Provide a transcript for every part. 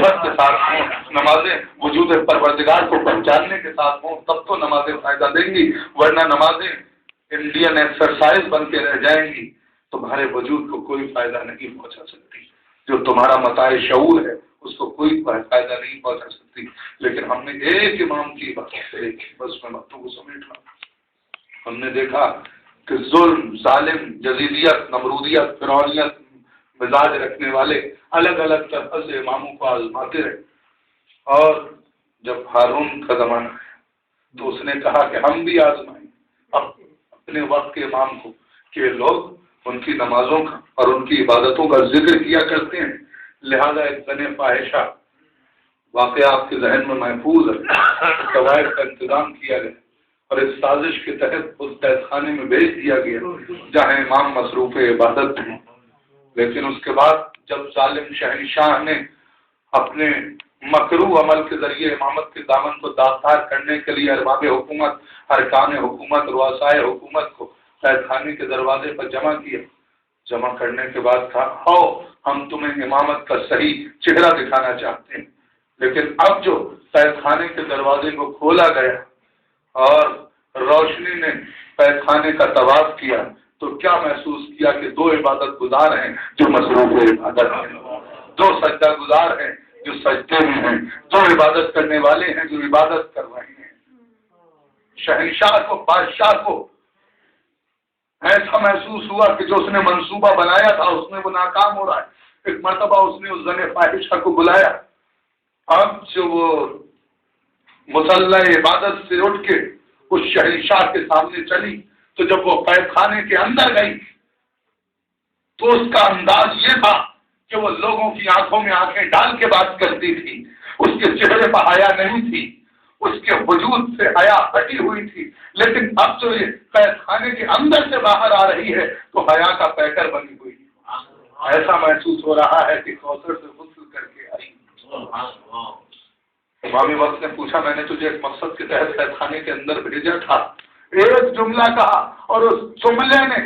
صحت کے ساتھ ہوں، نمازیں وجود پروردگار کو پہچاننے کے ساتھ ہوں، تب تو نمازیں فائدہ دیں گی، ورنہ نمازیں انڈین ایکسرسائز بن کے رہ جائیں گی، تمہارے وجود کو کوئی فائدہ نہیں پہنچا سکتی، جو تمہارا متاع شعور ہے اس کو کوئی فائدہ نہیں پہنچا سکتی۔ لیکن ہم نے ایک امام کی بات بس میں باتوں کو سمیٹا، ہم نے دیکھا کہ ظلم، ظالم، جزیدیت، نمرودیت، فرعونیت مزاج رکھنے والے الگ الگ طرح سے اماموں کو آزماتے رہے، اور جب ہارون کا زمانہ ہے تو اس نے کہا کہ ہم بھی آزمائیں اپنے وقت کے امام کو، کہ لوگ ان کی نمازوں کا اور ان کی عبادتوں کا ذکر کیا کرتے ہیں، لہذا ایک زن فاحشہ واقعہ آپ کے ذہن میں محفوظ ہے، قواعد کا انتظام کیا گیا اور اس سازش کے تحت اس قید خانے میں بھیج دیا گیا جہاں امام مصروف عبادت تھے۔ لیکن اس کے بعد جب ظالم شہنشاہ نے اپنے مکروہ عمل کے ذریعے امامت کے دامن کو داغدار کرنے کے لیے ارباب حکومت، ارکان حکومت، رؤسائے حکومت کو قید خانے کے دروازے پر جمع کرنے کے بعد کہا آؤ ہم تمہیں امامت کا صحیح چہرہ دکھانا چاہتے ہیں، لیکن اب جو قید خانے کے دروازے کو کھولا گیا اور روشنی نے قید خانے کا طواف کیا تو کیا محسوس کیا کہ دو عبادت گزار ہیں جو مصروف عبادت ہیں، دو سجدہ گزار ہیں جو سجدے میں ہیں، دو عبادت کرنے والے ہیں جو عبادت کر رہے ہیں۔ شہنشاہ کو، بادشاہ کو ایسا محسوس ہوا کہ جو اس نے منصوبہ بنایا تھا اس میں وہ ناکام ہو رہا ہے۔ ایک مرتبہ اس نے اس زن فاحشہ کو بلایا، اب جو وہ مصلی عبادت سے اٹھ کے اس شہنشاہ کے سامنے چلی تو جب وہ قید خانے کے اندر گئی تو اس کا انداز یہ تھا کہ وہ لوگوں کی آنکھوں میں آنکھیں ڈال کے بات کرتی تھی، اس کے چہرے پر حیا نہیں تھی، اس کے وجود سے حیا ہٹی ہوئی تھی، لیکن اب جو یہ قید خانے کے اندر سے باہر آ رہی ہے تو حیا کا پیکر بنی ہوئی، ایسا محسوس ہو رہا ہے کہ کوثر سے غسل کر کے آئی۔ امام وقت نے پوچھا میں نے تجھے ایک مقصد کے تحت قید خانے کے اندر بھیجا تھا، ایک جملہ کہا اور اس جملے نے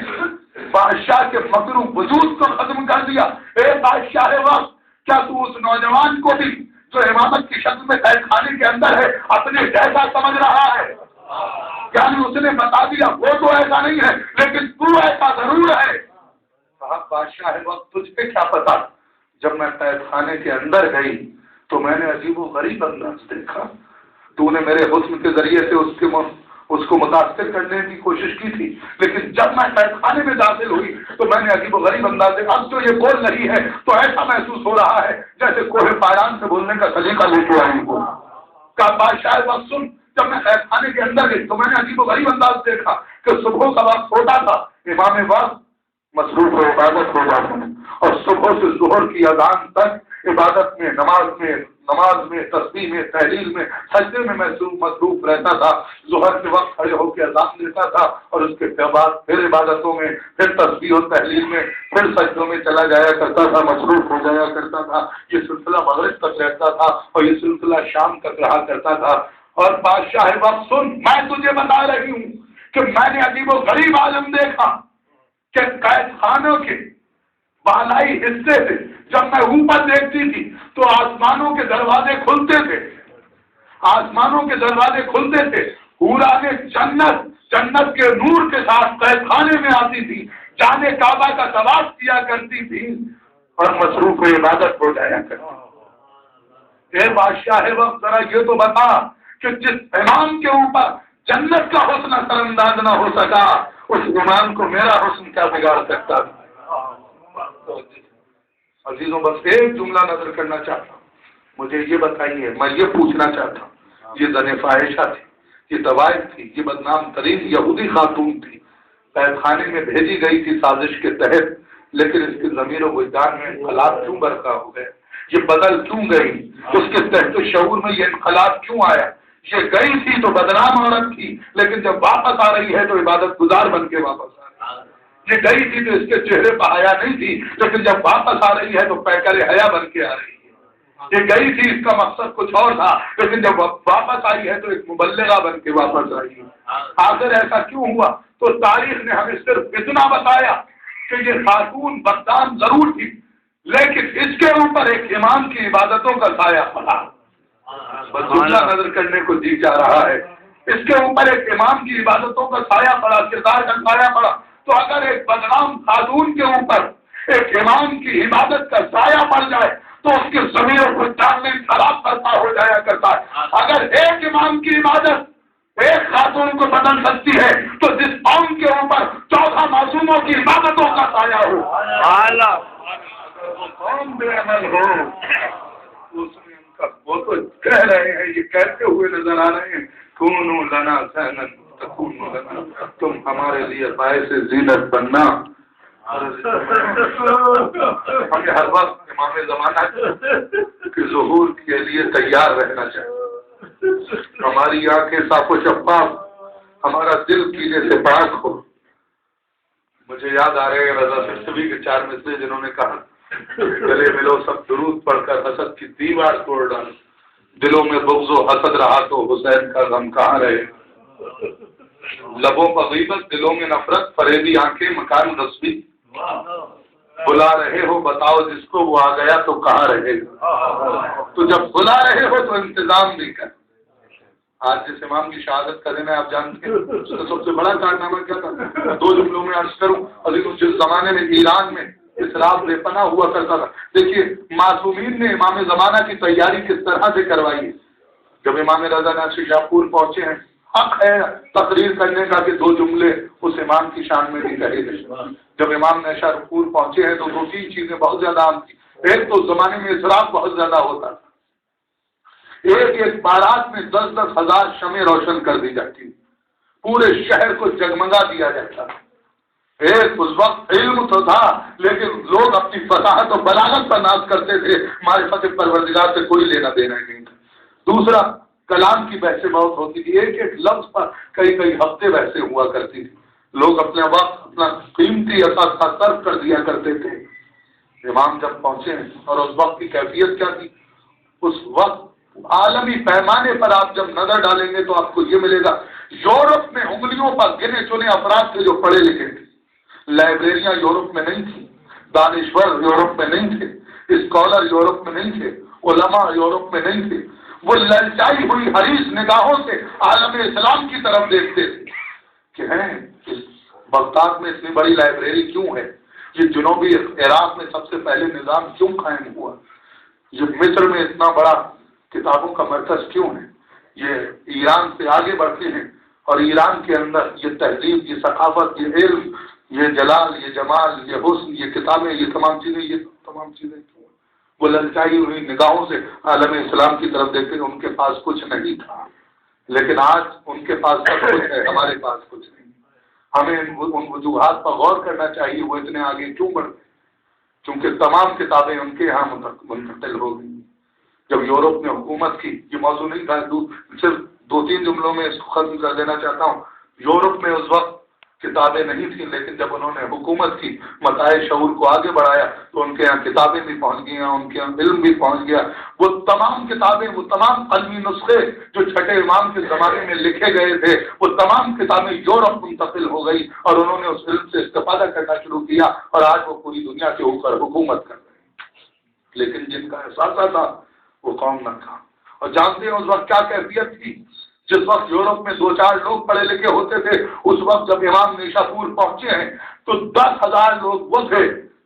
بادشاہ کے مکروہ وجود کو ختم کر دیا۔ اے بادشاہ وقت، کیا تو اس نوجوان کو بھی جو امامت کی شکل میں قید خانے کے اندر ہے اپنے جیسا سمجھ رہا ہے؟ یعنی اس نے بتا دیا وہ تو ایسا نہیں ہے لیکن تو ایسا ضرور ہے۔ کہا بادشاہ وقت تجھے کیا پتا، جب میں قید خانے کے اندر گئی تو میں نے عجیب و غریب انداز دیکھا، تو نے میرے حسن کے ذریعے سے اس کو متاثر کرنے کی کوشش کی تھی، لیکن جب میں قید خانے میں داخل ہوئی تو میں نے عجیب و غریب انداز دیکھا، اب تو یہ بول رہی ہے تو ایسا محسوس ہو رہا ہے جیسے کوہ پایان سے بولنے کا سلیقہ لے کے آئی ہو۔ کہا بادشاہ وقت سن، جب میں قید خانے کے اندر گئی تو میں نے عجیب و غریب انداز دیکھا کہ صبح کا وقت ہوتا تھا، امام وقت مصروف عبادت ہو جاتے ہیں اور صبح سے ظہر کی اذان تک عبادت میں، نماز میں، تسبیح میں، تحلیل میں، سجدے میں مصروف رہتا تھا۔ ظہر کے وقت کھڑے ہو کے اذان دیتا تھا اور اس کے بعد پھر عبادتوں میں، پھر تسبیح و تحلیل میں، پھر سجدوں میں چلا جایا کرتا تھا، مصروف ہو جایا کرتا تھا۔ یہ سلسلہ مغرب تک رہتا تھا اور یہ سلسلہ شام تک رہا کرتا تھا۔ اور بادشاہ وقت سن، میں تجھے بتا رہی ہوں کہ میں نے عجیب و غریب عالم دیکھا کہ قید خانوں کے بالائی حصے سے جب میں اوپر دیکھتی تھی تو آسمانوں کے دروازے کھلتے تھے، آسمانوں کے دروازے کھلتے تھے، حوران جنت کے نور کے ساتھ قید خانے میں آتی تھی، جانے کعبہ کا طواف کیا کرتی تھی اور مصروف عبادت ہو جایا کرتی۔ اے بادشاہ وقت ذرا یہ تو بتا کہ جس امام کے اوپر جنت کا حسن اثر انداز نہ ہو سکا اس امام کو میرا حسن کیا بگاڑ سکتا تھا؟ عزیزوں بس ایک جملہ نظر کرنا چاہتا ہوں، مجھے یہ بتائیے، میں یہ پوچھنا چاہتا ہوں، یہ زن فاحشہ تھی، یہ طوائف تھی، یہ بدنام ترین یہودی خاتون تھی، قید خانے میں بھیجی گئی تھی سازش کے تحت، لیکن اس کے ضمیر و وجدان میں انقلاب کیوں برپا ہو گیا؟ یہ بدل کیوں گئی؟ اس کے تحت شعور میں یہ انقلاب کیوں آیا؟ یہ گئی تھی تو بدنام عورت تھی، لیکن جب واپس آ رہی ہے تو عبادت گزار بن کے واپس آ رہی ہے۔ یہ گئی تھی تو اس کے چہرے پر حیا نہیں تھی، لیکن جب واپس آ رہی ہے تو پیکر حیا بن کے آ رہی ہے۔ یہ گئی تھی، اس کا مقصد کچھ اور تھا، لیکن جب واپس آئی ہے تو ایک مبلغہ بن کے واپس آئی ہے۔ آخر ایسا کیوں ہوا؟ تو تاریخ نے ہمیں صرف اتنا بتایا کہ یہ خاتون بدنام ضرور تھی، لیکن اس کے اوپر ایک امام کی عبادتوں کا سایہ پڑا، بس جملہ نظر کرنے کو دی جا رہا ہے، اس کے اوپر ایک امام کی عبادتوں کا سایہ پڑا، کردار کا سایہ پڑا، تو اگر ایک بدنام خاتون کے اوپر ایک امام کی عبادت کا سایہ پڑ جائے تو اس کی ضمیر کو جاننے خراب کرتا ہو جایا کرتا ہے۔ اگر ایک امام کی عبادت ایک خاتون کو بدل سکتی ہے تو جس قوم کے اوپر 14 معصوموں کی عبادتوں کا سایہ ہو، وہ قوم بے عمل ہو، اس میں ان کا وہ تو کہہ رہے ہیں، یہ کہتے ہوئے نظر آ رہے ہیں، کونوا لنا زینا تکونوا لنا، تم ہمارے لیے باعث زینت بننا۔ ہمیں ہر وقت امام زمانہ کے ظہور کے لیے تیار رہنا چاہیے، ہماری آنکھیں صاف و شفاف، ہمارا دل کینے سے پاک ہو۔ مجھے یاد آ رہے ہیں رضا سبھی کے 4 مصرے جنہوں نے کہا گلے ملو سب درود پڑھ کر حسد کی دیوار توڑ ڈال، دلوں میں بغض و حسد رہا تو حسین کا غم کہاں رہے، لبوں پر غیبت دلوں میں نفرت، فریبی آنکھیں مکان غصبی، بلا رہے ہو بتاؤ جس کو وہ آ گیا تو کہاں رہے گا، تو جب بلا رہے ہو تو انتظام بھی کر۔ آج جس امام کی شہادت کا دن ہے آپ جانتے ہیں اس کا سب سے بڑا کارنامہ کیا تھا؟ 2 جملوں میں عرض کروں، جس زمانے میں ایران میں اسراف بے پناہ ہوا کرتا تھا، دیکھیے معصومین نے امام زمانہ کی تیاری کس طرح سے کروائی ہے۔ جب امام رضا ناصری شاہپور پہنچے ہیں، حق ہے تقریر کرنے کا کہ 2 جملے اس امام کی شان میں بھی کہے گئے۔ جب امام شاہپور پہنچے ہیں تو 2-3 چیزیں بہت زیادہ عام تھی۔ ایک تو زمانے میں اسراف بہت زیادہ ہوتا تھا، ایک بارات میں 10-10 ہزار شمع روشن کر دی جاتی، پورے شہر کو جگمگا دیا جاتا۔ ایک اس وقت علم تو تھا لیکن لوگ اپنی فصاحت و بلاغت پر ناز کرتے تھے، معرفت پروردگار سے کوئی لینا دینا ہی نہیں تھا۔ دوسرا، کلام کی بحثیں بہت ہوتی تھی، ایک لفظ پر کئی ہفتے بحثیں ہوا کرتی تھی، لوگ اپنا وقت اپنا قیمتی اثاثہ صرف کر دیا کرتے تھے۔ امام جب پہنچے ہیں اور اس وقت کی کیفیت کیا تھی، اس وقت عالمی پیمانے پر آپ جب نظر ڈالیں گے تو آپ کو یہ ملے گا، یورپ میں انگلیوں پر گنے چنے افراد تھے جو پڑھے لکھے تھے، لائبریریاں یورپ میں نہیں تھیں، دانشور یورپ میں نہیں تھے، اسکالر یورپ میں نہیں تھے، علماء یورپ میں نہیں تھے، وہ للچائی ہوئی حریص نگاہوں سے عالم اسلام کی طرف دیکھتے تھے کہ ہیں اس بغداد میں اتنی بڑی لائبریری کیوں ہے، یہ جنوبی عراق میں سب سے پہلے نظام کیوں قائم ہوا، یہ مصر میں اتنا بڑا کتابوں کا مرکز کیوں ہے، یہ ایران سے آگے بڑھتے ہیں اور ایران کے اندر یہ تہذیب، یہ ثقافت، یہ علم، یہ جلال، یہ جمال، یہ حسن، یہ کتابیں، یہ تمام چیزیں کیوں ہیں؟ وہ للچائی ہوئی نگاہوں سے عالم اسلام کی طرف دیکھتے ہیں۔ ان کے پاس کچھ نہیں تھا لیکن آج ان کے پاس سب کچھ ہے، ہمارے پاس کچھ نہیں۔ ہمیں ان وجوہات پر غور کرنا چاہیے، وہ اتنے آگے کیوں بڑھ، کیونکہ تمام کتابیں ان کے یہاں منتقل ہو گئی۔ جب یورپ نے حکومت کی، یہ موضوع نہیں تھا، صرف 2-3 جملوں میں اس کو ختم کر دینا چاہتا ہوں۔ یورپ میں اس وقت کتابیں نہیں تھیں لیکن جب انہوں نے حکومت کی، متاع شعور کو آگے بڑھایا تو ان کے یہاں کتابیں بھی پہنچ گئی ہیں، ان کے یہاں علم بھی پہنچ گیا۔ وہ تمام کتابیں، وہ تمام علمی نسخے جو چھٹے امام کے زمانے میں لکھے گئے تھے، وہ تمام کتابیں یورپ منتقل ہو گئی اور انہوں نے اس علم سے استفادہ کرنا شروع کیا اور آج وہ پوری دنیا کے اوپر حکومت کر رہے ہیں۔ لیکن جن کا احساسہ تھا وہ قوم نہ تھا۔ اور جانتے ہیں اس وقت کیا کیفیت تھی؟ جس وقت یورپ میں 2-4 لوگ پڑھے لکھے ہوتے تھے، اس وقت جب امام نیشاپور پہنچے ہیں تو 10,000 لوگ وہ تھے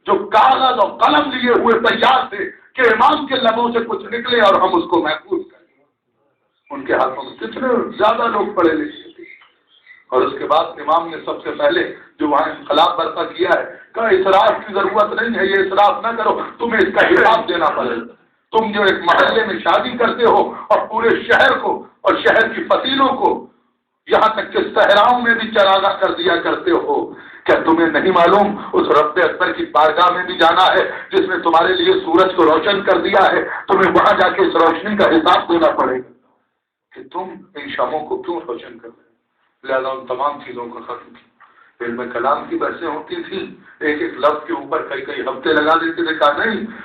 جو کاغذ اور قلم لیے ہوئے تیار تھے کہ امام کے لبوں سے کچھ نکلے اور ہم اس کو محفوظ کریں۔ ان کے ہاتھوں میں کتنے زیادہ لوگ پڑھے لکھے تھے۔ اور اس کے بعد امام نے سب سے پہلے جو وہاں انقلاب برپا کیا ہے، کہا اسراف کی ضرورت نہیں ہے، یہ اسراف نہ کرو، تمہیں اس کا حساب دینا پڑے گا۔ تم جو ایک محلے میں شادی کرتے ہو اور پورے شہر کو اور شہر کی فصیلوں کو یہاں تک کہ صحراؤں میں بھی چراغاں کر دیا کرتے ہو، کیا تمہیں نہیں معلوم اس رب اکبر کی بارگاہ میں بھی جانا ہے جس نے تمہارے لیے سورج کو روشن کر دیا ہے؟ تمہیں وہاں جا کے اس روشنی کا حساب دینا پڑے گا کہ تم ان شاموں کو کیوں روشن کر رہے ہو۔ لہٰذا ان تمام چیزوں کو ختم کیا۔ علم کلام کی بحثیں ہوتی تھی، ایک لفظ کے اوپر کئی ہفتے لگا دیتے تھے، کہا نہیں